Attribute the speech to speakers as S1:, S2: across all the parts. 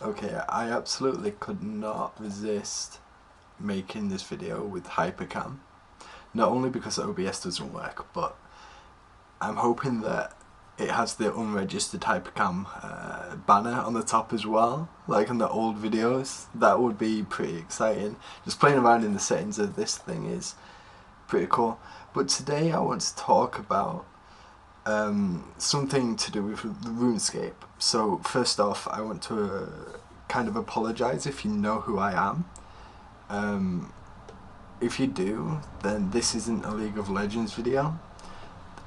S1: Okay, I absolutely could not resist making this video with Hypercam. Not only because OBS doesn't work, but I'm hoping that it has the unregistered Hypercam banner on the top as well, like on the old videos. That would be pretty exciting. Just playing around in the settings of this thing is pretty cool. But today I want to talk about something to do with Runescape. So first off, I want to kind of apologise if you know who I am. If you do, then this isn't a League of Legends video.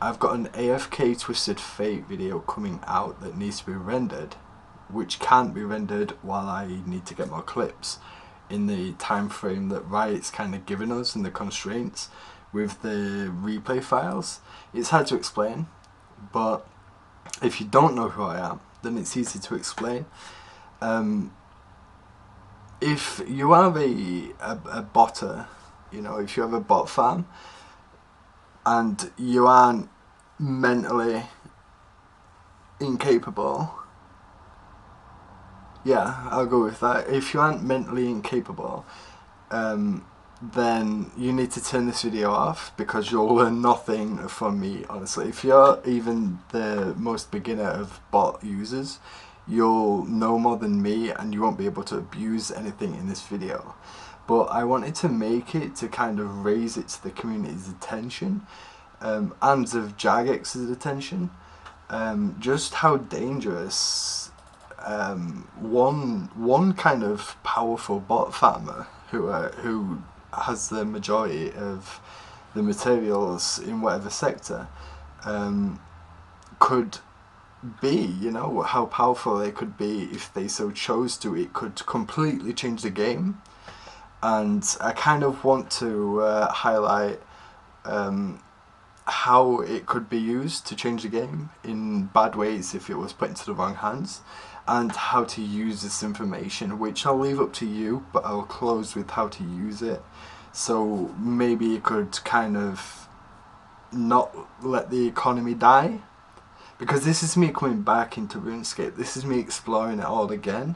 S1: I've got an AFK Twisted Fate video coming out that needs to be rendered, which can't be rendered while I need to get more clips in the time frame that Riot's kind of given us and the constraints with the replay files. It's hard to explain, but if you don't know who I am, then it's easy to explain. If you have a botter, you know, if you have a bot farm and you aren't mentally incapable, yeah, I'll go with that. If you aren't mentally incapable, then you need to turn this video off, because you'll learn nothing from me, honestly. If you're even the most beginner of bot users, you'll know more than me and you won't be able to abuse anything in this video. But I wanted to make it to kind of raise it to the community's attention, and of Jagex's attention, just how dangerous one kind of powerful bot farmer who has the majority of the materials in whatever sector could be, you know, how powerful they could be if they so chose to. It could completely change the game, and I kind of want to highlight how it could be used to change the game in bad ways if it was put into the wrong hands, and how to use this information, which I'll leave up to you, but I'll close with how to use it. So maybe you could kind of not let the economy die, because this is me coming back into RuneScape. This is me exploring it all again,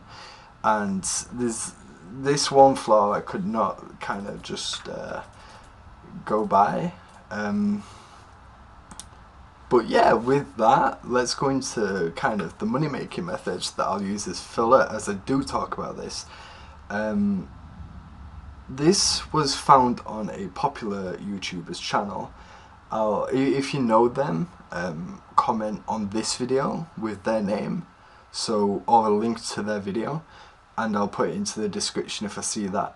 S1: and there's this one flaw I could not kind of just go by. But yeah, with that, let's go into kind of the money making methods that I'll use as filler as I do talk about this. This was found on a popular YouTuber's channel. If you know them, comment on this video with their name, so, or a link to their video, and I'll put it into the description if I see that,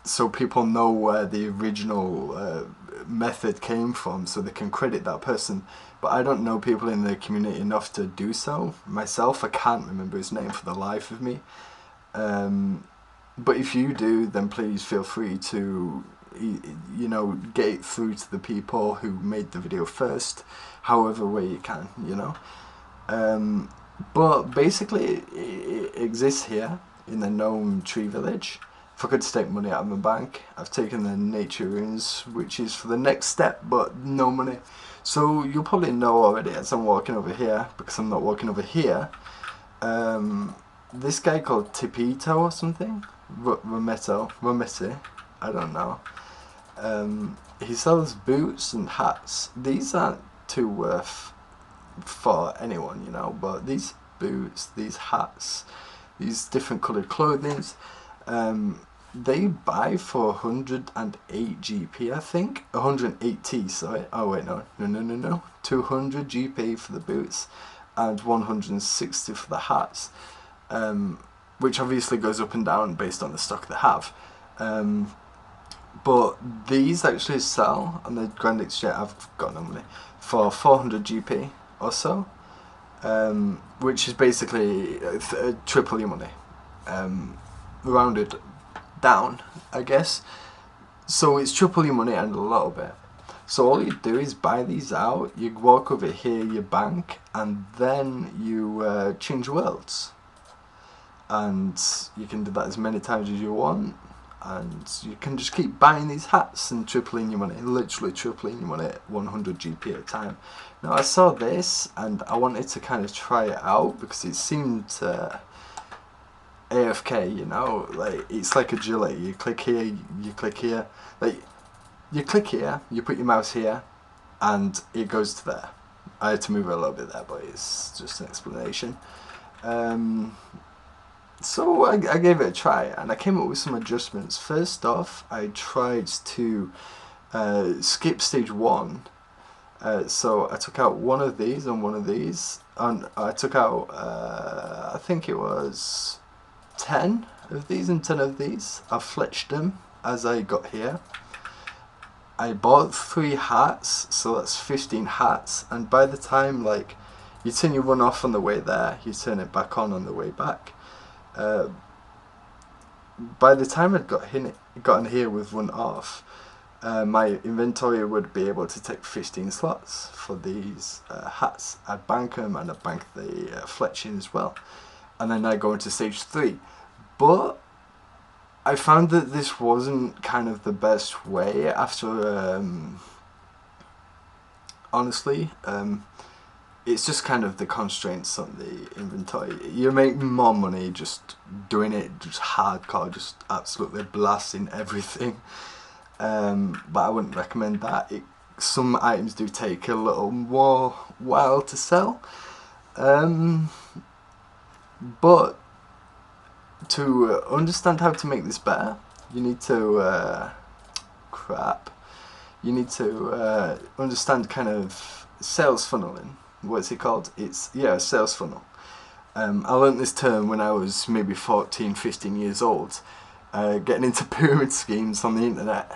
S1: so people know where the original method came from, so they can credit that person. But I don't know people in the community enough to do so myself. I can't remember his name for the life of me. But if you do, then please feel free to, you know, get it through to the people who made the video first, however way you can, you know. But basically it exists here in the Gnome Tree Village. If I could take money out of my bank, I've taken the nature runes, which is for the next step, but no money. So you'll probably know already as I'm walking over here, because I'm not walking over here. This guy called Tipito or something, Rometi, I don't know. He sells boots and hats. These aren't too worth for anyone, you know, but these boots, these hats, these different coloured clothings, they buy for 108 GP, I think. 180, sorry. Oh wait, no. 200 GP for the boots and 160 for the hats, which obviously goes up and down based on the stock they have. But these actually sell on the Grand Exchange, I've got no money, for 400 GP or so, which is basically triple your money, rounded down, I guess. So it's triple your money and a little bit. So all you do is buy these out, you walk over here, you bank, and then you change worlds. And you can do that as many times as you want, and you can just keep buying these hats and tripling your money, literally tripling your money at 100 GP at a time. Now I saw this and I wanted to kind of try it out because it seemed AFK, you know, like it's like agility. You click here, you click here, like you click here, you put your mouse here, and it goes to there. I had to move it a little bit there, but it's just an explanation. So I gave it a try, and I came up with some adjustments. First off, I tried to skip stage 1. So I took out one of these and one of these, and I took out I think it was 10 of these and 10 of these. I fletched them as I got here. I bought 3 hats, so that's 15 hats, and by the time, like, you turn your one off on the way there, you turn it back on the way back. By the time I'd gotten here with one off, my inventory would be able to take 15 slots for these hats. I'd bank them, and I'd bank the fletching as well, and then I'd go into stage 3. But I found that this wasn't kind of the best way after, honestly, it's just kind of the constraints on the inventory. You make more money just doing it just hardcore, just absolutely blasting everything, but I wouldn't recommend that. Some items do take a little more while to sell, but to understand how to make this better, you need to you need to understand kind of sales funneling. What's it called? It's, yeah, sales funnel. I learned this term when I was maybe 14, 15 years old, getting into pyramid schemes on the internet,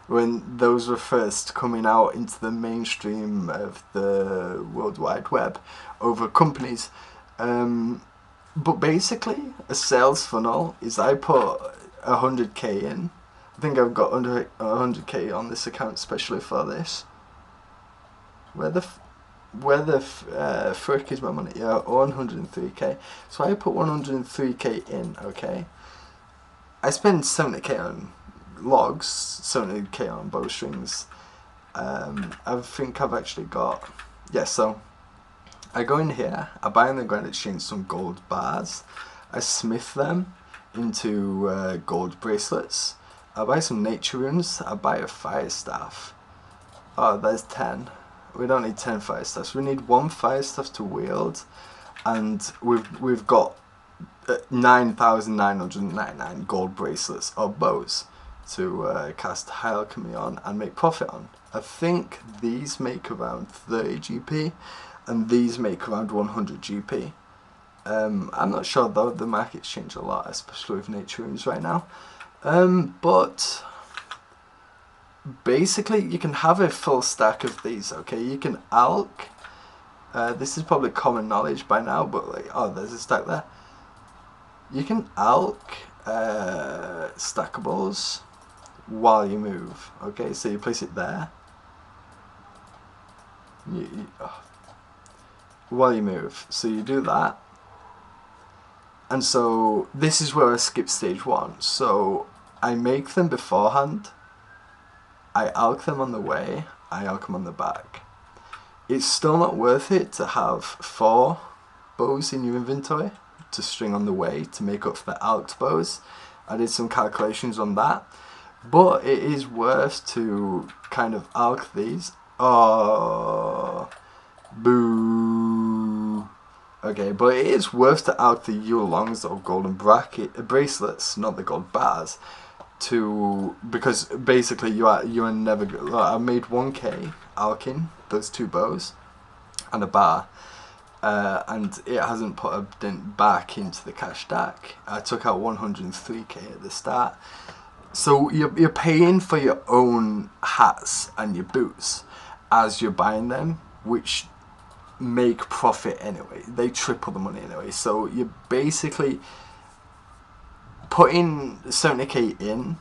S1: when those were first coming out into the mainstream of the World Wide Web over companies. But basically, a sales funnel is I put 100k in. I think I've got under 100k on this account especially for this. Where the frick is my money? Yeah, 103k. So I put 103k in, okay? I spend 70k on logs, 70k on bowstrings. I think I've actually got, yeah, so I go in here, I buy on the Grand Exchange some gold bars, I smith them into gold bracelets, I buy some nature runes, I buy a fire staff. Oh, there's 10. We don't need 10 fire staffs, we need 1 fire staff to wield, and we've got 9,999 gold bracelets or bows to cast high alchemy on and make profit on. I think these make around 30 GP and these make around 100 GP. I'm not sure though, the market's changed a lot, especially with nature runes right now. But basically you can have a full stack of these, okay? You can alch, this is probably common knowledge by now, but like, oh, there's a stack there. You can alch stackables while you move, okay? So you place it there. While you move, so you do that, and so this is where I skip stage 1. So I make them beforehand, I alch them on the way, I alch them on the back. It's still not worth it to have 4 bows in your inventory to string on the way to make up for the alched bows. I did some calculations on that, but it is worth to kind of alch these. Oh, boo. Okay, but it is worth to alch the Yule longs or golden bracelets, not the gold bars, because basically you are never. I made 1k alching those 2 bows and a bar, and it hasn't put a dent back into the cash stack. I took out 103k at the start, so you're paying for your own hats and your boots as you're buying them, which make profit anyway. They triple the money anyway, so you're basically putting 70k in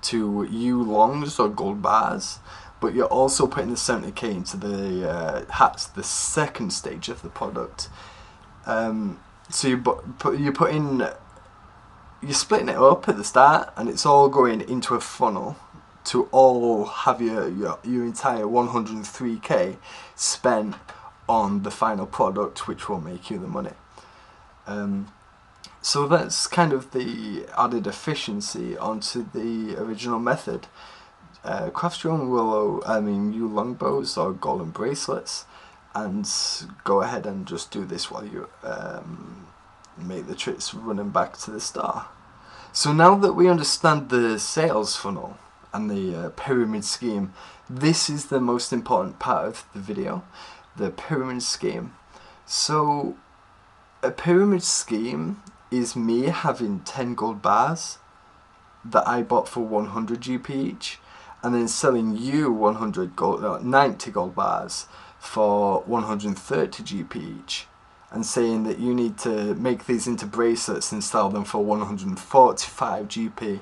S1: to Yule longs or gold bars, but you're also putting the 70k into the hats, the second stage of the product. So you're splitting it up at the start, and it's all going into a funnel to all have your entire 103k spent on the final product, which will make you the money. So that's kind of the added efficiency onto the original method. Craft your own new longbows or golden bracelets, and go ahead and just do this while you make the trips running back to the star. So now that we understand the sales funnel and the pyramid scheme, this is the most important part of the video, the pyramid scheme. So a pyramid scheme is me having 10 gold bars that I bought for 100 GP each, and then selling you 90 gold bars for 130 GP each, and saying that you need to make these into bracelets and sell them for 145 GP,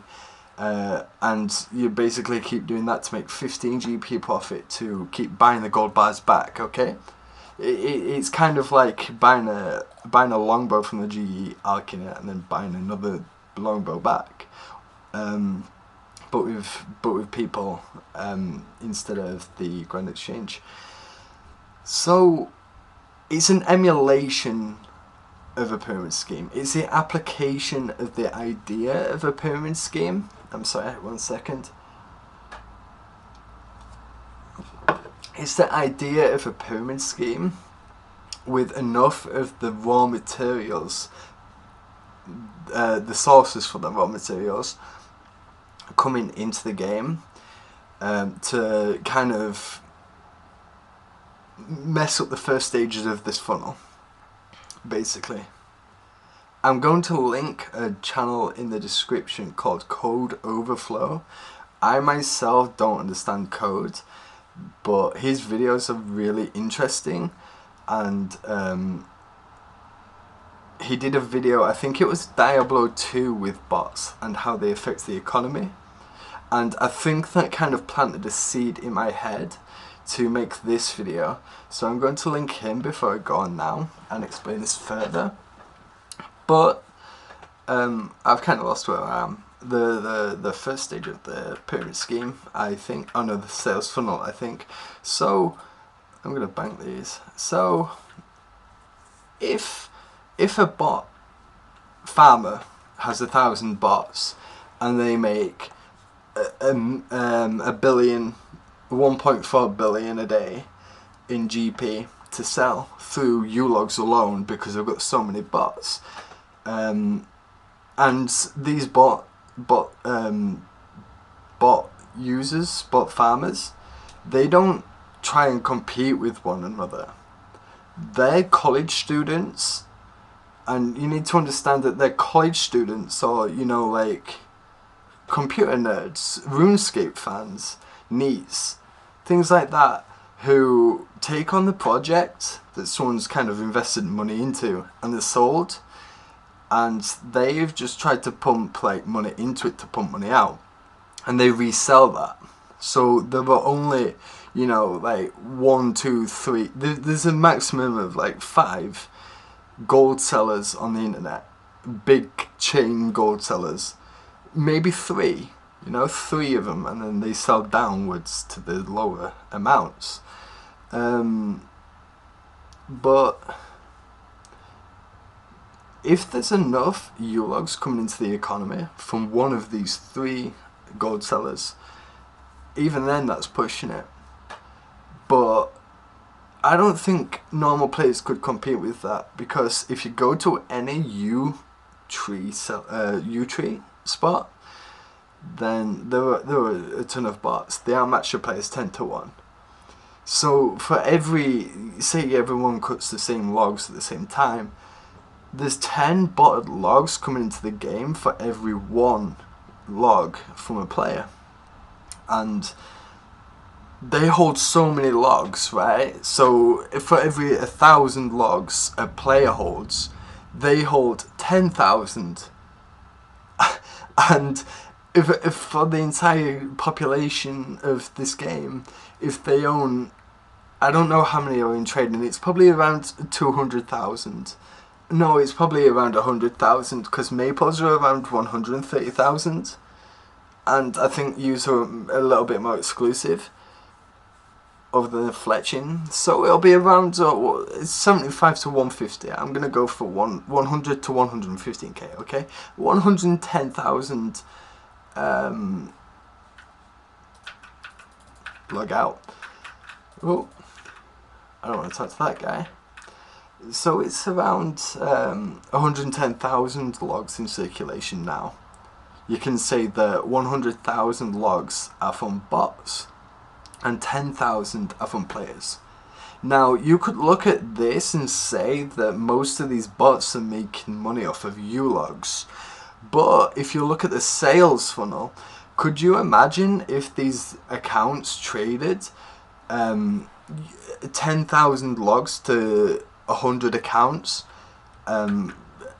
S1: and you basically keep doing that to make 15 GP profit to keep buying the gold bars back. Okay, it's kind of like buying a longbow from the GE, arcing it, and then buying another longbow back, but with people instead of the Grand Exchange. So it's an emulation of a pyramid scheme. It's the application of the idea of a pyramid scheme. I'm sorry, 1 second. It's the idea of a pyramid scheme with enough of the raw materials, the sources for the raw materials coming into the game to kind of mess up the first stages of this funnel, basically. I'm going to link a channel in the description called Code Overflow. I myself don't understand code, but his videos are really interesting, and he did a video, I think it was Diablo 2 with bots and how they affect the economy, and I think that kind of planted a seed in my head to make this video. So I'm going to link him before I go on now and explain this further. But I've kind of lost where I am. The first stage of the pyramid scheme, I think, oh no, the sales funnel, I think. So I'm gonna bank these. So if a bot farmer has 1,000 bots and they make a billion, 1.4 billion a day in GP to sell through ulogs alone, because I've got so many bots, and these bot users, bot farmers, they don't try and compete with one another. They're college students, and you need to understand that they're college students, or like computer nerds, RuneScape fans, NEETs, things like that, who take on the project that someone's kind of invested money into and they're sold, and they've just tried to pump like money into it to pump money out, and they resell that. So there were only like 1, 2, 3, there's a maximum of like 5 gold sellers on the internet, big chain gold sellers, maybe 3, 3 of them, and then they sell downwards to the lower amounts. But if there's enough ulogs coming into the economy from one of these 3 gold sellers, even then that's pushing it. But I don't think normal players could compete with that, because if you go to any U tree spot, then there were a ton of bots. They outmatch your players 10 to 1. So for say everyone cuts the same logs at the same time, there's 10 botted logs coming into the game for every 1 log from a player. And they hold so many logs, right? So for every 1,000 logs a player holds, they hold 10,000. And if for the entire population of this game, if they own, I don't know how many are in trading, it's probably around 200,000. No, it's probably around 100,000, because maples are around 130,000, and I think U's are a little bit more exclusive. other than fletching. So it'll be around 75 to 150. I'm gonna go for 100 to 115k. Okay, 110,000. Log out. Oh, I don't want to talk to that guy. So it's around 110,000 logs in circulation now. You can say that 100,000 logs are from bots and 10,000 are from players. Now you could look at this and say that most of these bots are making money off of U-logs, but if you look at the sales funnel, could you imagine if these accounts traded 10,000 logs to 100 accounts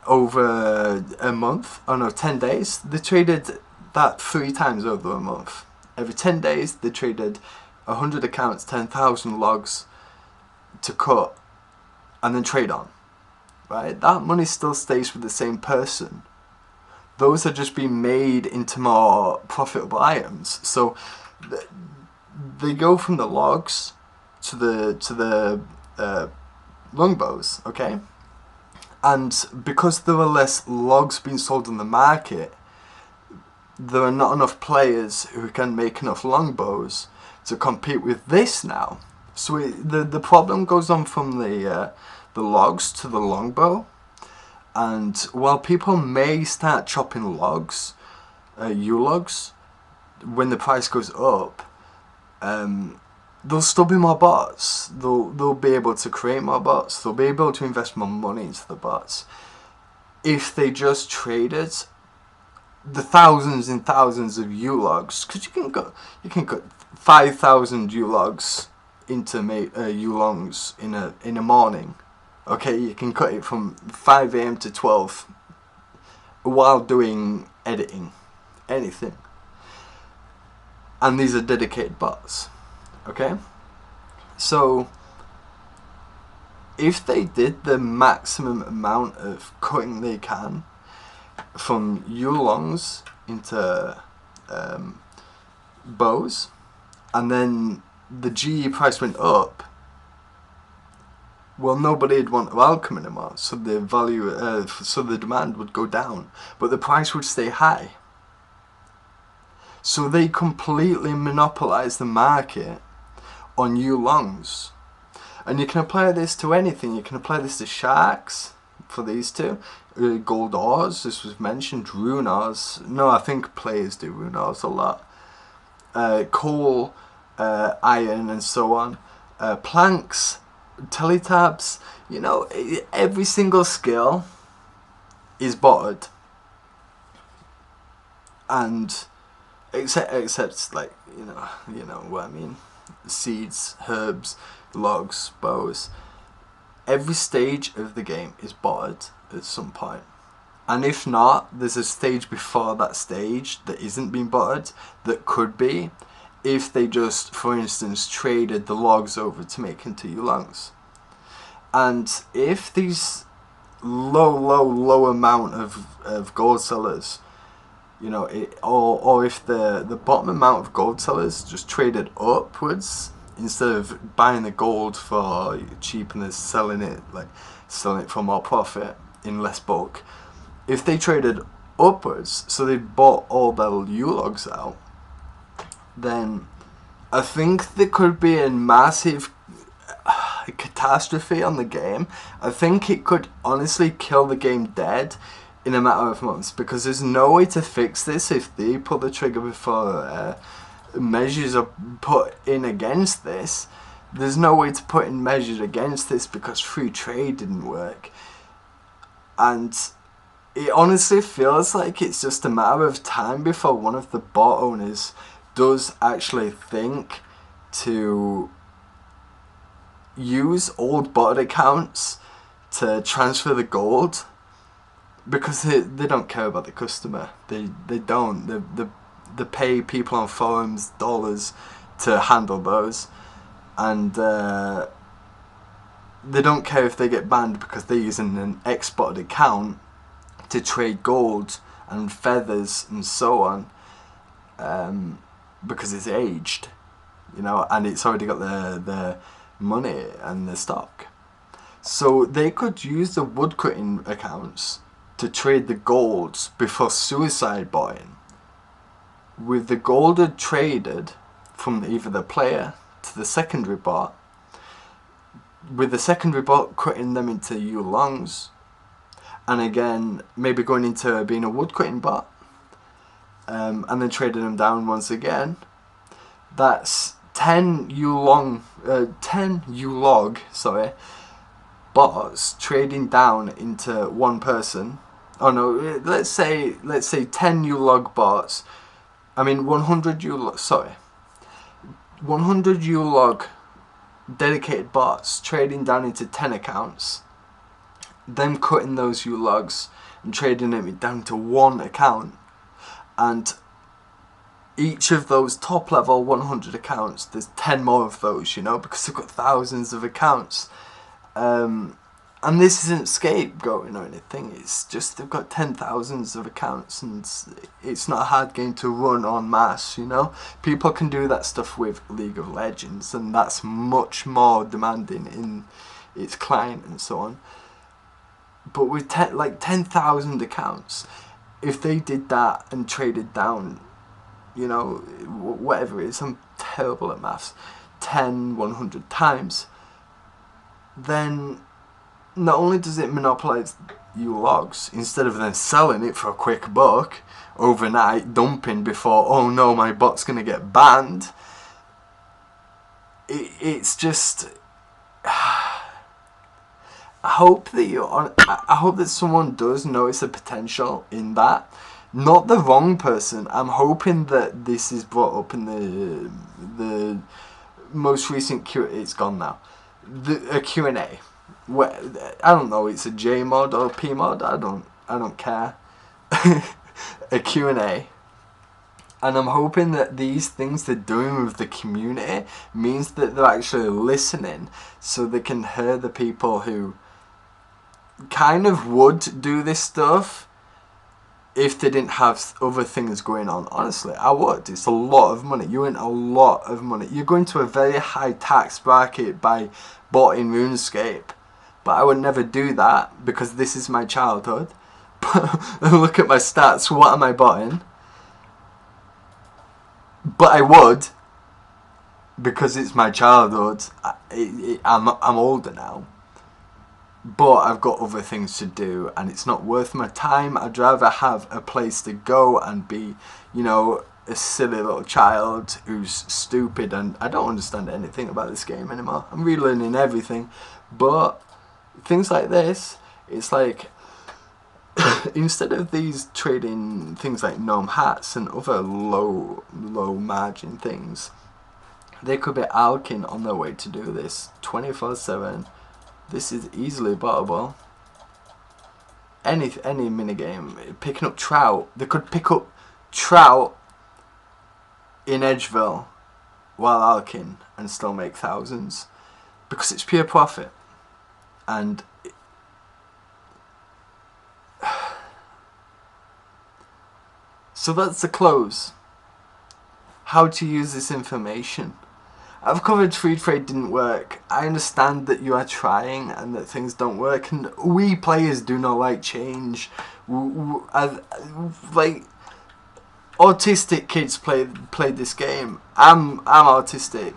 S1: over a month? Oh no, 10 days. They traded that 3 times over a month. Every 10 days they traded 100 accounts, 10,000 logs to cut and then trade on. Right? That money still stays with the same person. Those are just being made into more profitable items. So they go from the logs to the longbows, okay? And because there are less logs being sold in the market, there are not enough players who can make enough longbows to compete with this now. So the problem goes on from the logs to the longbow. And while people may start chopping logs, U-logs, when the price goes up, there'll still be more bots. They'll be able to create more bots. They'll be able to invest more money into the bots. If they just traded the thousands and thousands of U-logs, because you can cut 5,000 U-logs into U-longs in a morning. Okay, you can cut it from 5 AM to 12 while doing editing, anything. And these are dedicated bots. Okay? So if they did the maximum amount of cutting they can from U-longs into bows, and then the GE price went up, well, nobody'd want to welcome anymore, so the value, so the demand would go down, but the price would stay high. So they completely monopolize the market on U-longs, and you can apply this to anything. You can apply this to sharks for these two, gold ores. This was mentioned. Rune ores. No, I think players do rune ores a lot. Coal, iron, and so on. Planks. Teletabs, you know, every single skill is botted, and except like you know what I mean, seeds, herbs, logs, bows. Every stage of the game is botted at some point, and if not, there's a stage before that stage that isn't being botted that could be, if they just, for instance, traded the logs over to make into U-longs. And if these low amount of gold sellers, you know, or if the bottom amount of gold sellers just traded upwards instead of buying the gold for cheap and then selling it for more profit in less bulk, if they traded upwards, so they bought all their U-logs out, then I think there could be a massive catastrophe on the game. I think it could honestly kill the game dead in a matter of months, because there's no way to fix this if they pull the trigger before measures are put in against this. There's no way to put in measures against this because free trade didn't work, and it honestly feels like it's just a matter of time before one of the bot owners does actually think to use old bot accounts to transfer the gold, because they don't care about the customer. They pay people on forums dollars to handle those, and they don't care if they get banned because they're using an ex-botted account to trade gold and feathers and so on, because it's aged. you know, and it's already got the money and the stock. So they could use the woodcutting accounts to trade the golds before suicide botting. With the gold traded from either the player to the secondary bot, with the secondary bot cutting them into Yule longs, and again maybe going into being a woodcutting bot, and then trading them down once again. That's 10 Yule log, bots trading down into one person. Oh no, let's say 10 Yule log bots. I mean 100 Yule log dedicated bots trading down into 10 accounts. Them cutting those Yule logs and trading them down to one account, and each of those top level 100 accounts, there's 10 more of those, you know, because they've got thousands of accounts. And this isn't scapegoating or anything, it's just they've got 10,000s of accounts, and it's not a hard game to run en masse, you know. People can do that stuff with League of Legends, and that's much more demanding in its client and so on. But with 10,000 accounts, if they did that and traded down, you know, whatever it is, I'm terrible at maths, 100 times, then not only does it monopolize Yule logs, instead of then selling it for a quick buck overnight, dumping before, oh no, my bot's going to get banned, it's just... I hope that someone does notice the potential in that. Not the wrong person. I'm hoping that this is brought up in the most recent Q. It's gone now. A Q&A. Where, I don't know. It's a J mod or a P mod. I don't care. A Q&A. And I'm hoping that these things they're doing with the community means that they're actually listening, so they can hear the people who kind of would do this stuff if they didn't have other things going on. Honestly, I would. It's a lot of money. You earn a lot of money. You're going to a very high tax bracket by botting RuneScape. But I would never do that because this is my childhood. Look at my stats. What am I botting? But I would, because it's my childhood. I'm older now. But I've got other things to do, and it's not worth my time. I'd rather have a place to go and be, you know, a silly little child who's stupid, and I don't understand anything about this game anymore. I'm relearning everything. But things like this, it's like, instead of these trading things like gnome hats and other low margin things, they could be alking on their way to do this 24/7. This is easily bottable. Any minigame. Picking up trout. They could pick up trout in Edgeville while alking and still make thousands. Because it's pure profit. And so that's the close. How to use this information. I've covered free trade didn't work. I understand that you are trying and that things don't work, and we players do not like change. Like autistic kids play this game. I'm autistic.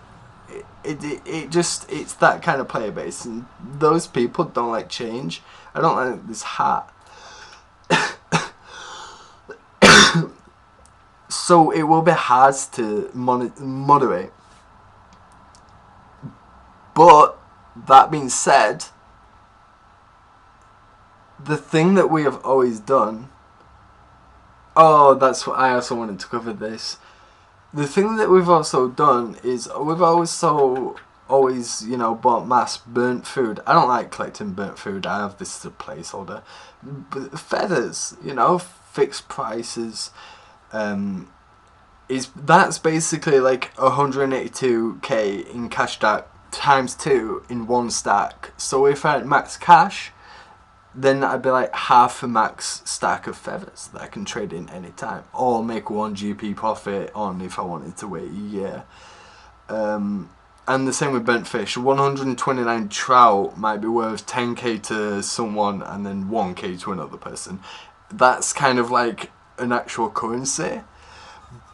S1: It's that kind of player base, and those people don't like change. I don't like this hat. So it will be hard to moderate. But that being said, the thing that we have always done, that's what I also wanted to cover this. The thing that we've also done is we've always, you know, bought mass burnt food. I don't like collecting burnt food. I have this as a placeholder. But feathers, you know, fixed prices. That's basically like 182k in cash stack times 2 in one stack. So if I had max cash, then that'd be like half a max stack of feathers that I can trade in any time, or make 1 GP profit on if I wanted to wait a year. And the same with bent fish. 129 trout might be worth 10k to someone and then 1k to another person. That's kind of like an actual currency.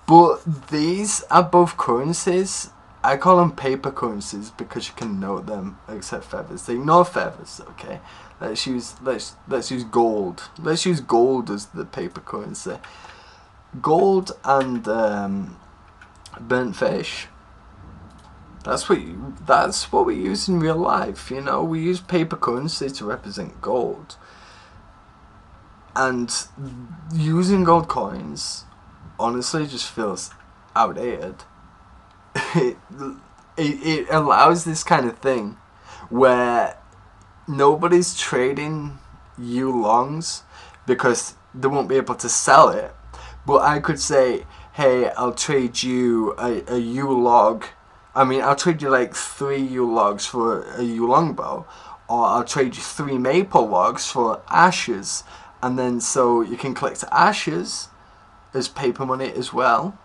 S1: But these are both currencies. I call them paper currencies because you can note them, except feathers. They ignore feathers, okay? Let's use gold. Let's use gold as the paper currency. Gold and burnt fish. That's what we use in real life. You know, we use paper currency to represent gold. And using gold coins honestly just feels outdated. It allows this kind of thing where nobody's trading you longs because they won't be able to sell it. But I could say, hey, I'll trade you a U log. I mean, I'll trade you like 3 U logs for a U longbow, or I'll trade you 3 maple logs for ashes, and then so you can collect ashes as paper money as well.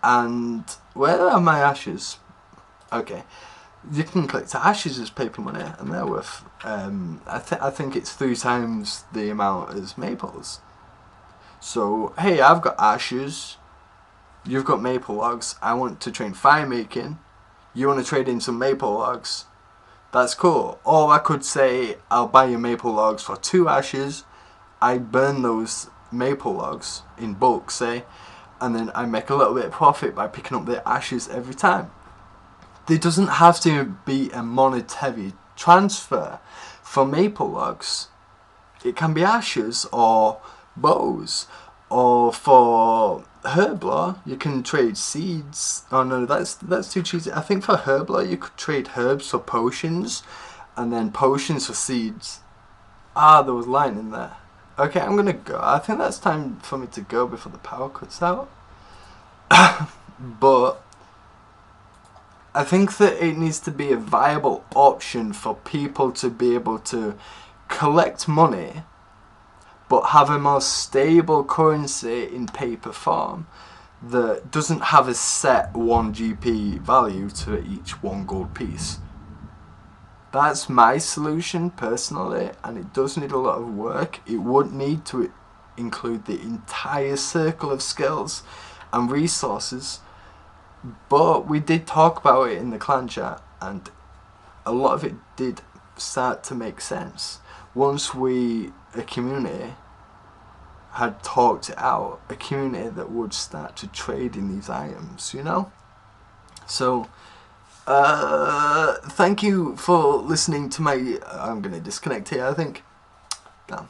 S1: And where are my ashes? Okay, you can collect ashes as paper money, and they're worth I think it's 3 times the amount as maples. So hey, I've got ashes, you've got maple logs. I want to train fire making. You want to trade in some maple logs? That's cool. Or I could say, I'll buy you maple logs for 2 ashes. I burn those maple logs in bulk, say, and then I make a little bit of profit by picking up the ashes every time. There doesn't have to be a monetary transfer for maple logs. It can be ashes or bows, or for Herbler you can trade seeds. Oh no, that's too cheesy. I think for Herbler you could trade herbs for potions, and then potions for seeds. Ah, there was line in there. Okay, I'm gonna go. I think that's time for me to go before the power cuts out. But I think that it needs to be a viable option for people to be able to collect money but have a more stable currency in paper form that doesn't have a set 1 GP value to each 1 gold piece. That's my solution personally, and it does need a lot of work. It would need to include the entire circle of skills and resources, but we did talk about it in the clan chat, and a lot of it did start to make sense once a community had talked it out, a community that would start to trade in these items, you know? So thank you for listening to my I'm gonna disconnect here, I think. Damn.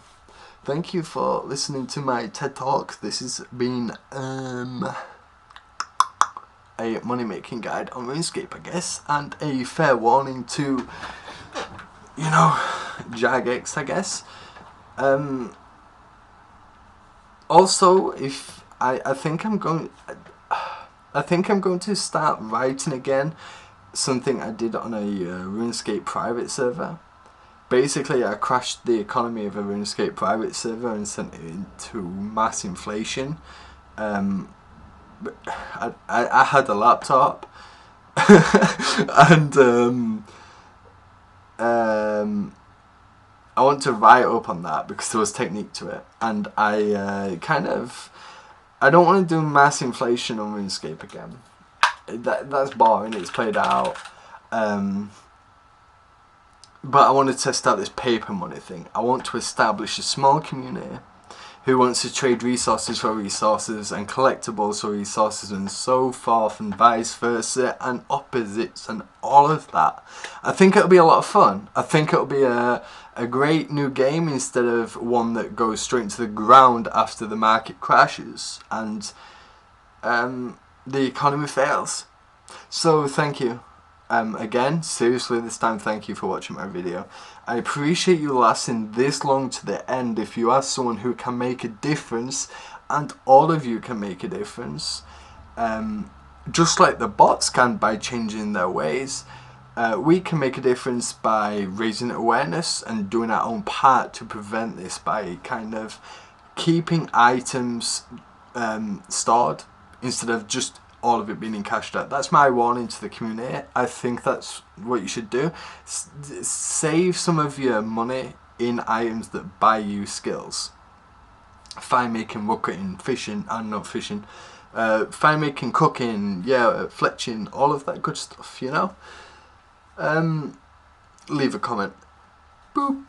S1: Thank you for listening to my TED Talk. This has been a money making guide on Runescape, I guess, and a fair warning to, you know, Jagex, I guess. Also, if I think I'm going to start writing again something I did on a Runescape private server. Basically, I crashed the economy of a Runescape private server and sent it into mass inflation. I had a laptop and I want to write up on that because there was technique to it, and I don't want to do mass inflation on RuneScape again. That's boring, it's played out. But I want to test out this paper money thing. I want to establish a small community who wants to trade resources for resources and collectibles for resources and so forth and vice versa and opposites and all of that. I think it'll be a lot of fun. I think it'll be a great new game instead of one that goes straight into the ground after the market crashes and the economy fails. So thank you. Again, seriously this time, thank you for watching my video. I appreciate you lasting this long to the end. If you are someone who can make a difference, and all of you can make a difference, just like the bots can by changing their ways, we can make a difference by raising awareness and doing our own part to prevent this by kind of keeping items stored instead of just all of it being cashed out. That's my warning to the community. I think that's what you should do. Save some of your money in items that buy you skills. Fine making, woodcutting, fishing, and not fishing. Fine making, cooking, yeah, fletching, all of that good stuff, you know. Leave a comment. Boop.